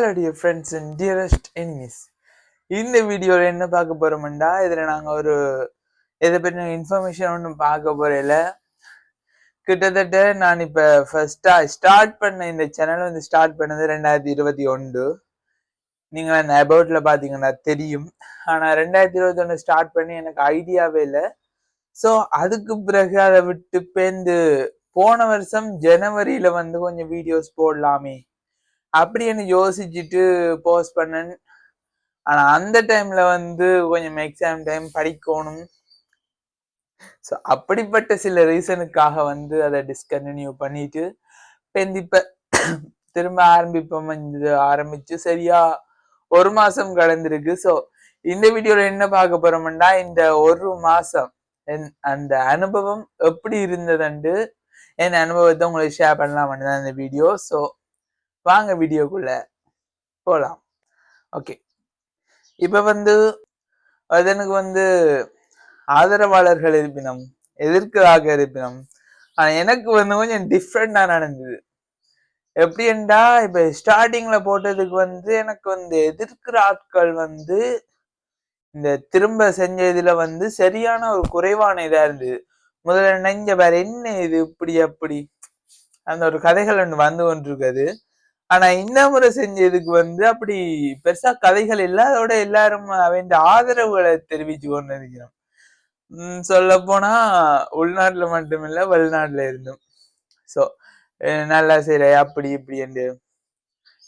Hello dear friends and dearest enemies. இந்த வீடியோவில் என்ன பார்க்க போறோம்டா, இதில் நாங்கள் ஒரு இதை பற்றின இன்ஃபர்மேஷன் ஒன்றும் பார்க்க போறதில்ல. கிட்டத்தட்ட நான் இப்போ ஃபர்ஸ்டாக ஸ்டார்ட் பண்ண இந்த சேனல் வந்து ஸ்டார்ட் பண்ணது 2021. நீங்கள் அந்த அபவுட்டில் பார்த்தீங்கன்னா தெரியும். ஆனால் 2021 ஸ்டார்ட் பண்ணி எனக்கு ஐடியாவே இல்லை. ஸோ அதுக்கு பிறகு அதை விட்டு பேர்ந்து போன வருஷம் ஜனவரியில் வந்து கொஞ்சம் வீடியோஸ் போடலாமே அப்படின்னு யோசிச்சுட்டு போஸ்ட் பண்ணேன். ஆனா அந்த டைம்ல வந்து கொஞ்சம் எக்ஸாம் டைம் படிக்கணும். ஸோ அப்படிப்பட்ட சில ரீசனுக்காக வந்து அதை டிஸ்கண்டினியூ பண்ணிட்டு இப்ப திரும்ப ஆரம்பிப்போம். ஆரம்பிச்சு சரியா ஒரு மாசம் கடந்திருக்கு. ஸோ இந்த வீடியோல என்ன பார்க்க போறோம்னா, இந்த ஒரு மாசம் அந்த அனுபவம் எப்படி இருந்ததுண்டு என் அனுபவத்தை உங்களுக்கு ஷேர் பண்ணலாம்னு தான் இந்த வீடியோ. ஸோ வாங்க வீடியோக்குள்ள போலாம். ஓகே, இப்ப வந்து அதனுக்கு வந்து ஆதரவாளர்கள் இருப்பினும் எதிர்க்கலாக இருப்பினும் ஆனா எனக்கு வந்து கொஞ்சம் டிஃப்ரெண்டா நடந்தது. எப்படின்னா, இப்ப ஸ்டார்டிங்ல போட்டதுக்கு வந்து எனக்கு வந்து எதிர்க்கிற ஆட்கள் வந்து இந்த திரும்ப செஞ்ச இதுல வந்து சரியான ஒரு குறைவான இதா இருந்தது. முதல்ல நெஞ்ச வேற என்ன இது இப்படி அப்படி அந்த ஒரு கதைகள் ஒன்று வந்து கொண்டிருக்குது. ஆனா இந்த முறை செஞ்சதுக்கு வந்து அப்படி பெருசா கதைகள் இல்ல. அதோட எல்லாரும் அவன் ஆதரவுகளை தெரிவிச்சு கொண்டு இருக்கிறோம். சொல்ல போனா உள்நாட்டுல மட்டுமில்ல வெளிநாட்டுல இருந்தும் சோ நல்லா சரி அப்படி இப்படி என்று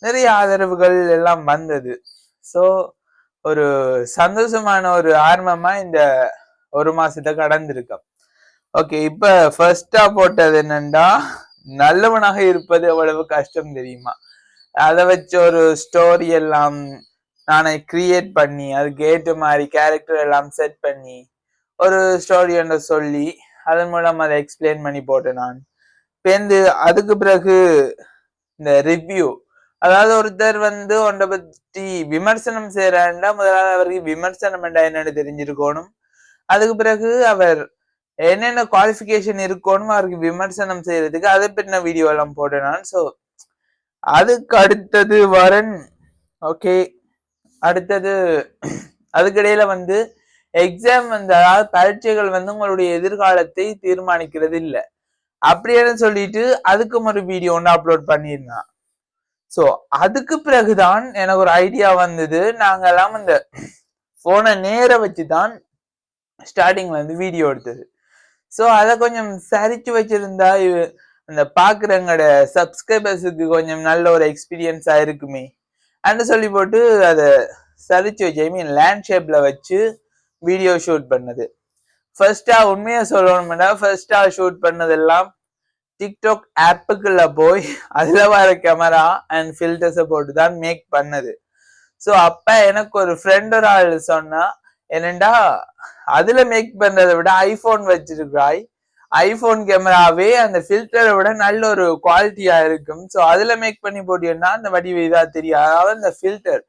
நிறைய ஆதரவுகள் எல்லாம் வந்தது. சோ ஒரு சந்தோஷமான ஒரு ஆர்வமா இந்த ஒரு மாசத்தை கடந்திருக்கோம். ஓகே, இப்ப ஃபர்ஸ்டா போட்டது என்னன்னா, நல்லவனாக இருப்பது எவ்வளவு கஷ்டம் தெரியுமா. அதை வச்சு ஒரு ஸ்டோரி எல்லாம் நானே கிரியேட் பண்ணி அதுக்கு ஏற்ற மாதிரி கேரக்டர் எல்லாம் செட் பண்ணி ஒரு ஸ்டோரி ஒன்று சொல்லி அதன் மூலம் அதை எக்ஸ்பிளைன் பண்ணி போட்டேன் நான். பேருந்து அதுக்கு பிறகு இந்த ரிவ்யூ, அதாவது ஒருத்தர் வந்து ஒன்றை பற்றி விமர்சனம் செய்யறாண்டா முதலாவது அவருக்கு விமர்சனம் என்னன்னு தெரிஞ்சிருக்கணும். அதுக்கு பிறகு அவர் என்னென்ன குவாலிஃபிகேஷன் இருக்கணும் அவருக்கு விமர்சனம் செய்யறதுக்கு அதை பற்றின வீடியோ எல்லாம் போட்டேன் நான். ஸோ அதுக்கு அடுத்தது வரன். ஓகே, அடுத்தது அதுக்கிடையில வந்து எக்ஸாம் வந்து, அதாவது பரீட்சைகள் வந்து உங்களுடைய எதிர்காலத்தை தீர்மானிக்கிறது இல்லை அப்படின்னு சொல்லிட்டு அதுக்கும் ஒரு வீடியோ ஒன்று அப்லோட் பண்ணியிருந்தான். ஸோ அதுக்கு பிறகுதான் எனக்கு ஒரு ஐடியா வந்தது. நாங்கெல்லாம் அந்த போனை நேர வச்சுதான் ஸ்டார்டிங்ல வந்து வீடியோ எடுத்தது. ஸோ அதை கொஞ்சம் சரிச்சு வச்சிருந்தா அந்த பாக்குறவங்களோட சப்ஸ்கிரைபர்ஸுக்கு கொஞ்சம் நல்ல ஒரு எக்ஸ்பீரியன்ஸா இருக்குமே அப்படின்னு சொல்லி போட்டு அதை சரிச்சு வச்சு, ஐ மீன் லேண்ட் ஷேப்ல வச்சு வீடியோ ஷூட் பண்ணது. ஃபர்ஸ்டா உண்மையா சொல்லணும்னா, ஃபர்ஸ்டா ஷூட் பண்ணதெல்லாம் டிக்டாக் ஆப்புக்குள்ள போய் அதுல வர கேமரா அண்ட் ஃபில்டர்ஸை போட்டு தான் மேக் பண்ணது. ஸோ அப்ப எனக்கு ஒரு ஃப்ரெண்ட் ஒரு ஆள் சொன்னா, என்னண்டா அதுல மேக் பண்றதை விட ஐபோன் வச்சிருக்காய், ஐபோன் கேமராவே அந்த ஃபில்டரை விட நல்ல ஒரு குவாலிட்டியா இருக்கும். ஸோ அதுல மேக் பண்ணி போட்டீங்கன்னா அந்த வடிவ இதா தெரியும். அதாவது அந்த ஃபில்டர்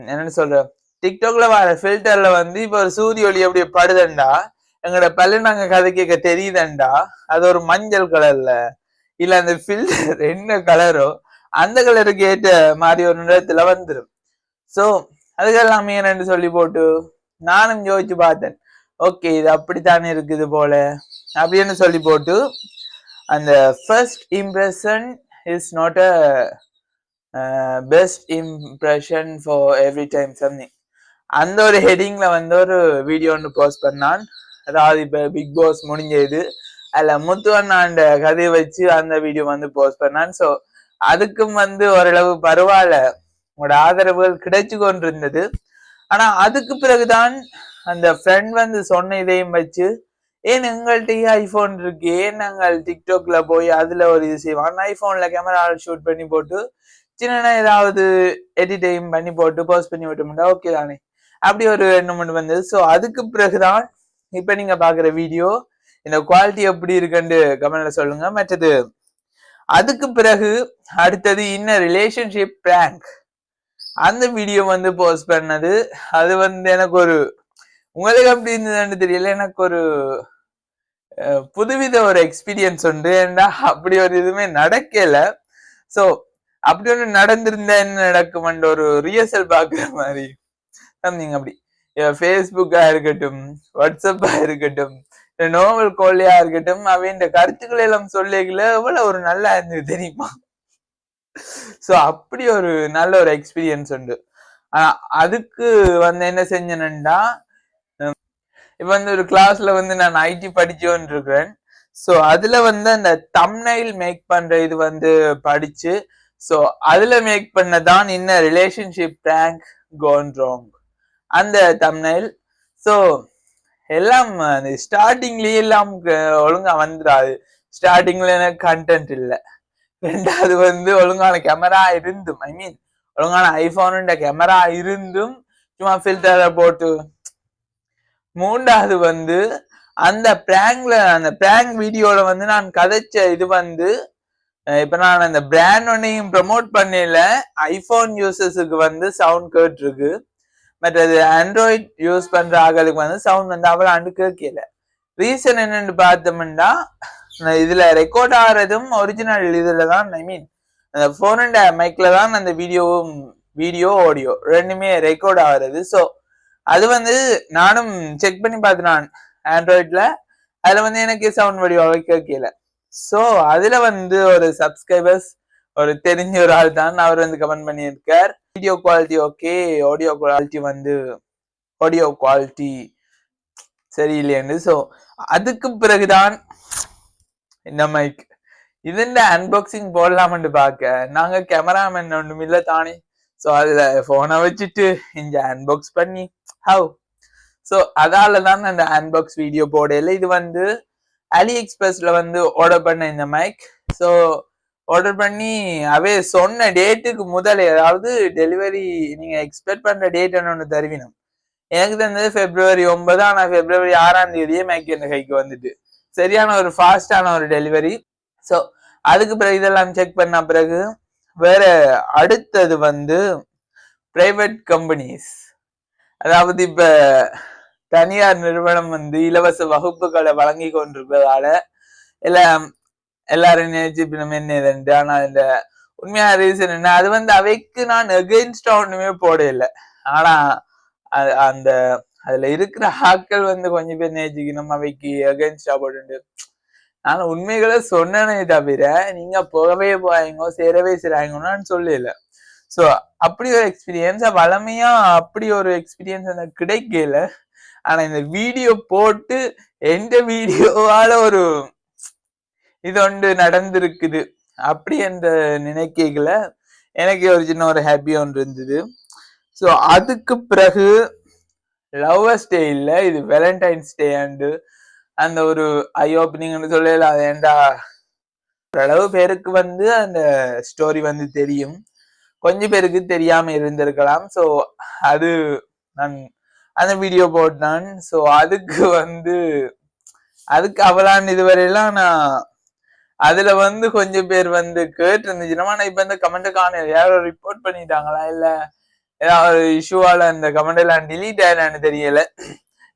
என்னன்னு சொல்ற, டிக்டாக்ல வர ஃபில்டர்ல வந்து இப்ப ஒரு சூரிய ஒளி எப்படி படுதண்டா எங்களோட பல்லு நாங்க கதை கேட்க தெரியுதண்டா, அது ஒரு மஞ்சள் கலர்ல இல்ல அந்த ஃபில்டர் என்ன கலரோ அந்த கலருக்கு ஏற்ற மாதிரி ஒரு நிறத்துல வந்துடும். ஸோ அதுக்கெல்லாம் என்னன்னு சொல்லி போட்டு நானும் யோசிச்சு பார்த்தேன். ஓகே, இது அப்படித்தானே இருக்குது போல அப்படின்னு சொல்லி போட்டு அந்த first impression is not a best impression for every time something அந்த ஒரு ஹெட்டிங்ல வந்து ஒரு வீடியோ ஒன்று போஸ்ட் பண்ணான். அதாவது இப்ப பிக் பாஸ் முடிஞ்சது அதுல முத்துவண்ணாண்ட கதையை வச்சு அந்த வீடியோ வந்து போஸ்ட் பண்ணான். ஸோ அதுக்கும் வந்து ஓரளவு பரவாயில்ல உங்களோட ஆதரவுகள் கிடைச்சு கொண்டிருந்தது. ஆனா அதுக்கு பிறகுதான் அந்த ஃப்ரெண்ட் வந்து சொன்ன இதையும் வச்சு, ஏன் எங்கள்கிட்ட ஐபோன் இருக்கு, ஏன் நாங்கள் டிக்டாக்ல போய் அதுல ஒரு இது செய்வான், ஐபோன்ல கேமரா ஷூட் பண்ணி போட்டு சின்ன ஏதாவது எடிட்டையும் பண்ணி போட்டு போஸ்ட் பண்ணி விட்டோம்னா ஓகே தானே, அப்படி ஒரு எண்ணம் வந்தது. ஸோ அதுக்கு பிறகுதான் இப்ப நீங்க பாக்குற வீடியோ இந்த குவாலிட்டி எப்படி இருக்குன்னு கமெண்ட்ல சொல்லுங்க. மற்றது அதுக்கு பிறகு அடுத்தது இன்ன ரிலேஷன்ஷிப் பிராங்க் அந்த வீடியோ வந்து போஸ்ட் பண்ணது. அது வந்து எனக்கு ஒரு, உங்களுக்கு அப்படி இருந்ததுன்னு தெரியல, எனக்கு ஒரு புதுவித ஒரு எக்ஸ்பீரியன்ஸ் உண்டு. ஏன்னா அப்படி ஒரு இதுவுமே நடக்கல. ஸோ அப்படி ஒண்ணு நடந்திருந்தா என்ன நடக்கும்ன்ற ஒரு ரியர்சல் பாக்குற மாதிரி சம்திங் அப்படி. ஃபேஸ்புக்கா இருக்கட்டும், வாட்ஸ்அப்பா இருக்கட்டும், நோவல் கோல்லையா இருக்கட்டும், அவன் கருத்துக்களை எல்லாம் சொல்லிக்கல எவ்வளவு ஒரு நல்லா இருந்தது தெரியுமா? சோ அப்படி ஒரு நல்ல ஒரு எக்ஸ்பீரியன்ஸ் உண்டு. அதுக்கு வந்து என்ன செஞ்சேன்னா, இப்ப வந்து ஒரு கிளாஸ்ல வந்து நான் ஐடி படிச்சுட்டு இருக்கிறேன். சோ அதுல வந்து அந்த தம்ப்நெயில் மேக் பண்ற இது வந்து படிச்சு, சோ அதுல மேக் பண்ணதான் இன்ன ரிலேஷன்ஷிப் பிராங்க் கோன் ராங் அந்த தம்ப்நெயில். சோ எல்லாம் ஸ்டார்டிங்லயே எல்லாம் ஒழுங்கா வந்துடாது. ஸ்டார்டிங்ல எனக்கு கண்டென்ட் இல்ல. ரெண்டாவது வந்து ஒழுங்கான கேமரா இருந்தும், ஐ மீன் ஒழுங்கான ஐபோன் கேமரா இருந்தும் சும்மா ஃபில்டரை போட்டு. மூன்றாவது வந்து அந்த பிராங்க் வீடியோல வந்து நான் கதைச்ச இது வந்து இப்ப நான் அந்த பிராண்ட் ஒன்னையும் ப்ரமோட் பண்ணல. ஐபோன் யூசர்ஸுக்கு வந்து சவுண்ட் கேட்டிருக்கு. பட் அது ஆண்ட்ராய்ட் யூஸ் பண்ற ஆகளுக்கு வந்து சவுண்ட் வந்து அவ்வளவு ஆண்டு கேட்கல. ரீசன் என்னன்னு பார்த்தோம்னா, இதுல ரெக்கார்ட் ஆகிறதும் ஒரிஜினல் இதுல தான், ஐ மீன் அந்த போன் அண்ட் மைக்ல தான் அந்த வீடியோ ஆடியோ ரெண்டுமே ரெக்கார்ட் ஆகிறது. ஸோ அது வந்து நானும் செக் பண்ணி பார்த்தேன் நான் ஆண்ட்ராய்ட்ல. அதுல வந்து எனக்கு சவுண்ட் வடிவாக கேட்கல. ஸோ அதுல வந்து ஒரு சப்ஸ்கிரைபர்ஸ் ஒரு தெரிஞ்ச ஒரு ஆள் தான், அவர் வந்து கமெண்ட் பண்ணியிருக்கார், video quality okay, audio quality சரியில்லைன்னு. ஸோ அதுக்கு பிறகுதான் இந்த மைக் இதுண்ட அன்பாக்சிங் போடலாம்னு பார்க்க நாங்க கேமராமேன் ஒன்றும் இல்லை தானே. ஸோ அதுல போனை வச்சுட்டு இந்த அன்பாக்ஸ் பண்ணி ஹவ். ஸோ அதாலதான் அந்த அன்பாக்ஸ் வீடியோ போடல. இது வந்து அலி எக்ஸ்பிரஸ்ல வந்து ஆர்டர் பண்ண இந்த மைக். ஸோ ஆர்டர் பண்ணி அவே சொன்ன டேட்டுக்கு முதல், அதாவது டெலிவரி நீங்க எக்ஸ்பெக்ட் பண்ற டேட் ஒன்று தருவினும். எனக்கு தந்தது February 9. ஆனா February 6 மைக் என் கைக்கு வந்துட்டு சரியான ஒரு ஃபாஸ்டான ஒரு டெலிவரி. ஸோ அதுக்கு பிறகு இதெல்லாம் செக் பண்ண பிறகு வேற அடுத்தது வந்து பிரைவேட் கம்பெனிஸ், அதாவது இப்ப தனியார் நிறுவனம் வந்து இலவச வகுப்புகளை வழங்கி கொண்டிருப்பதால எல்லாரும் நினைச்சு நம்ம என்ன. ஆனா இந்த உண்மையான ரீசன் என்ன, அது வந்து அவைக்கு நான் அகெயின்ஸ்டா ஒண்ணுமே போட இல்லை. ஆனா அந்த அதுல இருக்கிற ஆட்கள் வந்து கொஞ்சம் பேர் நேசிக்கணும் அவைக்கு அகெயின்ஸ்டா போட்டு. நான் உண்மைகளை சொன்னனே தவிர நீங்க போகவே போவாங்க சேரவே செய்றாங்கன்னு நான் சொல்லல. ஸோ அப்படி ஒரு எக்ஸ்பீரியன்ஸ் வளமையா அப்படி ஒரு எக்ஸ்பீரியன்ஸ் எனக்கு கிடைக்கல. ஆனா இந்த வீடியோ போட்டு எந்த வீடியோவால ஒரு இது ஒன்று நடந்திருக்குது அப்படி என்ற நினைக்கல எனக்கு ஒரு சின்ன ஒரு ஹாப்பி ஒன்று இருந்தது. ஸோ அதுக்கு பிறகு லவ்வர்ஸ் டே இல்ல, இது வேலண்டைன்ஸ் டே அண்டு அந்த ஒரு ஐ ஓப்பனிங்னு சொல்லல. அது ஏண்டா ஓரளவு பேருக்கு வந்து அந்த ஸ்டோரி வந்து தெரியும், கொஞ்சம் பேருக்கு தெரியாம இருந்திருக்கலாம். ஸோ அது நான் அந்த வீடியோ போட்டான். ஸோ அதுக்கு அவளான் இதுவரையெல்லாம் நான் அதுல வந்து கொஞ்சம் பேர் வந்து கேட்டு இருந்துச்சுன்னா, நான் இப்ப இந்த கமெண்ட் காண யாரோ ரிப்போர்ட் பண்ணிட்டாங்களா இல்ல ஏதாவது இஷ்யூவால அந்த கமெண்ட் எல்லாம் டிலீட் ஆயிடான்னு தெரியல.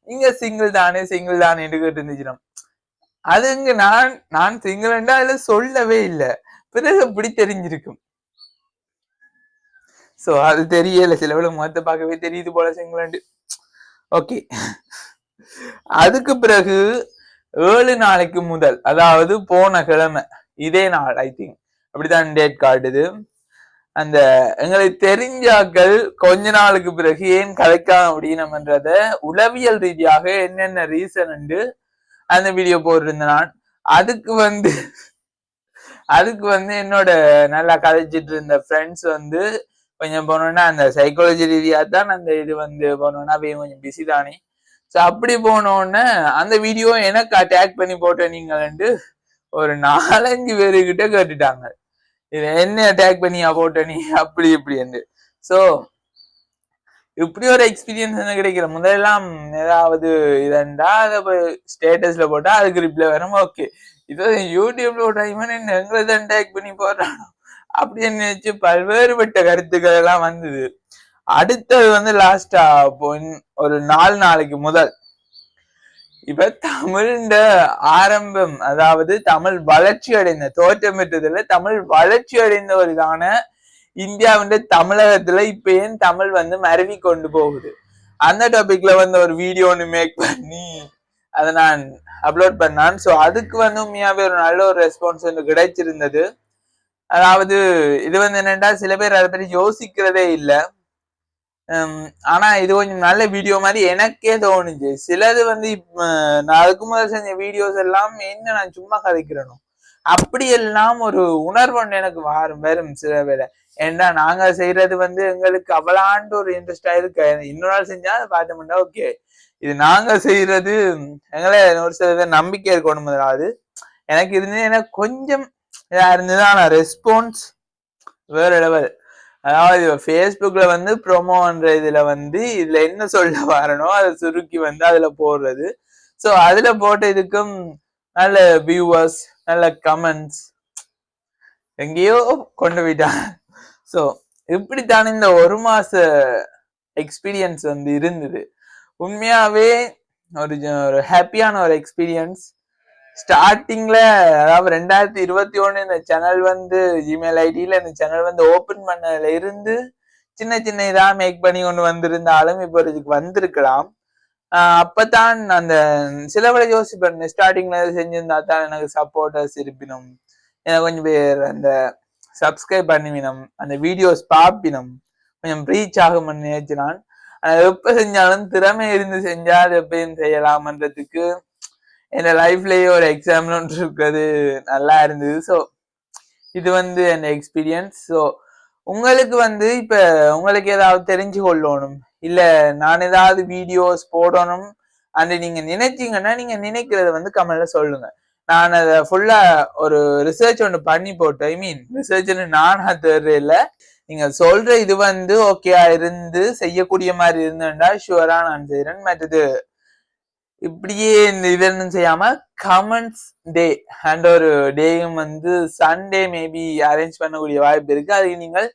நீங்க சிங்கிள் தானே கேட்டு இருந்துச்சுன்னா, அதுங்க நான் சிங்கிள்ண்டா அதுல சொல்லவே இல்லை. பிறகு இப்படி தெரிஞ்சிருக்கும். சோ அது தெரியல, சில வேளை முகத்தை பார்க்கவே தெரியுது போல சிங்கிள். ஓகே. அதுக்கு பிறகு 7 நாளைக்கு முதல், அதாவது போன கிழமை இதே நாள் ஐ திங்க் அப்படித்தான் டேட் காட்டுது. அந்த எங்களுக்கு தெரிஞ்சாக்கள் கொஞ்ச நாளுக்கு பிறகு ஏன் கதைக்காம அப்படின்னம்ன்றத உளவியல் ரீதியாக என்னென்ன ரீசன் அந்த வீடியோ போட்டிருந்த நான். அதுக்கு வந்து என்னோட நல்லா கதைச்சிட்டு இருந்த ஃப்ரெண்ட்ஸ் வந்து கொஞ்சம் போனோன்னா அந்த சைக்காலஜி ரீதியா தான் அந்த இது வந்து போனோன்னா கொஞ்சம் பிஸி தானே. ஸோ அப்படி போனோன்னு அந்த வீடியோ எனக்கு அட்டாக் பண்ணி போட்ட நீங்க ஒரு 4-5 பேருக்கிட்ட கேட்டுட்டாங்க, இது என்ன அட்டாக் பண்ணியா போட்ட நீ அப்படி இப்படி. ஸோ இப்படி ஒரு எக்ஸ்பீரியன்ஸ் என்ன கிடைக்கிற முதல்லாம் ஏதாவது இதண்டா அதை ஸ்டேட்டஸ்ல போட்டா அதுக்கு ரிப்ளை வரும். ஓகே, இது யூடியூப்ல போட்டா இவன் என்ன எங்களை தான் அட்டாக் பண்ணி போடுறானோ அப்படின்னு நினைச்சு பல்வேறுபட்ட கருத்துக்கள் எல்லாம் வந்தது. அடுத்தது வந்து லாஸ்டா ஒரு 4 நாளைக்கு முதல் இப்ப தமிழ்ந்த அதாவது தமிழ் வளர்ச்சி அடைந்த தோற்றமிட்டதுல தமிழ் வளர்ச்சி அடைந்த ஒரு இதான இந்தியாவின் தமிழகத்துல இப்ப ஏன் தமிழ் வந்து மருவி கொண்டு போகுது, அந்த டாபிக்ல வந்து ஒரு வீடியோ ஒன்று மேக் பண்ணி அதை நான் அப்லோட் பண்ணான். ஸோ அதுக்கு வந்து உண்மையாவே ஒரு நல்ல ஒரு ரெஸ்பான்ஸ் வந்து கிடைச்சிருந்தது. அதாவது இது வந்து என்னன்னா, சில பேர் அதை பற்றி யோசிக்கிறதே இல்லை. ஆனா இது கொஞ்சம் நல்ல வீடியோ மாதிரி எனக்கே தோணுச்சு. சிலது வந்து நான் அதுக்கு முதல் செஞ்ச வீடியோஸ் எல்லாம் என்ன நான் சும்மா கதைக்கிறேனோ அப்படி எல்லாம் ஒரு உணர்வு எனக்கு வரும் சில வேலை. ஏன்னா நாங்க செய்யறது வந்து எங்களுக்கு அவ்வளாண்டு ஒரு இன்ட்ரெஸ்டா இருக்கு. இன்னொரு நாள் செஞ்சா அதை பார்த்தோம்னா ஓகே, இது நாங்க செய்யறது எங்களை ஒரு சில நம்பிக்கை இருக்கணும். முதலாவது எனக்கு இருந்து எனக்கு கொஞ்சம் இருந்துதான், ஆனா ரெஸ்பான்ஸ் வேற லெவல். அதாவது ஃபேஸ்புக்ல வந்து ப்ரோமோன்ற இதுல வந்து இதுல என்ன சொல்ல வரணும் அதை சுருக்கி வந்து அதுல போடுறது. ஸோ அதுல போட்ட இதுக்கும் நல்ல வியூவர்ஸ், நல்ல கமெண்ட்ஸ் எங்கேயோ கொண்டு போயிட்டாங்க. ஸோ இப்படித்தான் இந்த ஒரு மாச எக்ஸ்பீரியன்ஸ் வந்து இருந்தது. உண்மையாவே ஒரு ஹாப்பியான ஒரு எக்ஸ்பீரியன்ஸ். ஸ்டார்டிங்ல அதாவது 2021 இந்த சேனல் வந்து ஜிமெயில் ஐடியில இந்த சேனல் வந்து ஓபன் பண்ணதுல இருந்து சின்ன சின்ன இதா மேக் பண்ணி கொண்டு வந்திருந்தாலும் இப்போ இதுக்கு வந்திருக்கலாம். அப்பதான் அந்த சிலவளை யோசிப்பேன், ஸ்டார்டிங்ல செஞ்சிருந்தா தான் எனக்கு சப்போர்ட்டர்ஸ் இருப்பினும், எனக்கு கொஞ்சம் பேர் அந்த சப்ஸ்கிரைப் பண்ணிவினம், அந்த வீடியோஸ் பார்ப்பினும் கொஞ்சம் ரீச் ஆகும் நினைச்சினான். எப்ப செஞ்சாலும் திறமை இருந்து செஞ்சா அது எப்பயும் செய்யலாம்ன்றதுக்கு என் லைஃப்லயே ஒரு எக்ஸாம்பிள் ஒன்று இருக்கிறது நல்லா இருந்தது. ஸோ இது வந்து என் எக்ஸ்பீரியன்ஸ். ஸோ உங்களுக்கு வந்து இப்ப உங்களுக்கு ஏதாவது தெரிஞ்சு கொள்ளணும், இல்ல நான் ஏதாவது வீடியோஸ் போடணும் அந்த நீங்க நினைச்சீங்கன்னா நீங்க நினைக்கிறத வந்து கமெண்ட்ல சொல்லுங்க. நான் அதை ஃபுல்லா ஒரு ரிசர்ச் ஒன்று பண்ணி போட்டேன். ஐ மீன் ரிசர்ச்னு நானா தெரியல, நீங்க சொல்ற இது வந்து ஓகேயா இருந்து செய்யக்கூடிய மாதிரி இருந்தேன்டா ஷுவரா நான் செய்யறேன். மற்றது இப்படியே இந்த இதெல்லாம் செய்யாம கமெண்ட்ஸ் டே அண்ட் ஒரு டேயும் வந்து சண்டே மேபி அரேஞ்ச் பண்ணக்கூடிய வாய்ப்பு இருக்கு. அதுக்கு நீங்கள்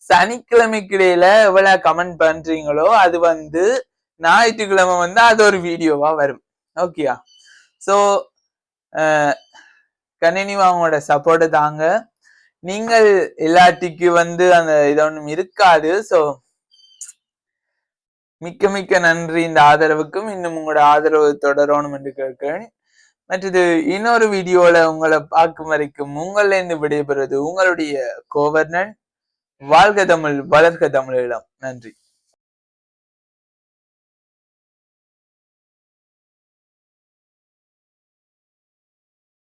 சனிக்கிழமைக்கு இடையில எவ்வளவு கமெண்ட் பண்றீங்களோ அது வந்து ஞாயிற்றுக்கிழமை வந்து அது ஒரு வீடியோவா வரும். ஓகேயா? ஸோ கண்டினியூ அவங்களோட சப்போர்ட்டை தாங்க. நீங்கள் எல்லாத்துக்கு வந்து அந்த இது ஒன்றும் இருக்காது. ஸோ மிக்க மிக்க நன்றி இந்த ஆதரவுக்கும். இன்னும் உங்களோட ஆதரவு தொடரணும் என்று கேட்கிறேன். மற்றது இன்னொரு வீடியோல உங்களை பார்க்கும் வரைக்கும் உங்கள்ல இருந்து விடைபெறுவது உங்களுடைய கோவர்ணன். வாழ்க தமிழ், வளர்க தமிழீழம். நன்றி.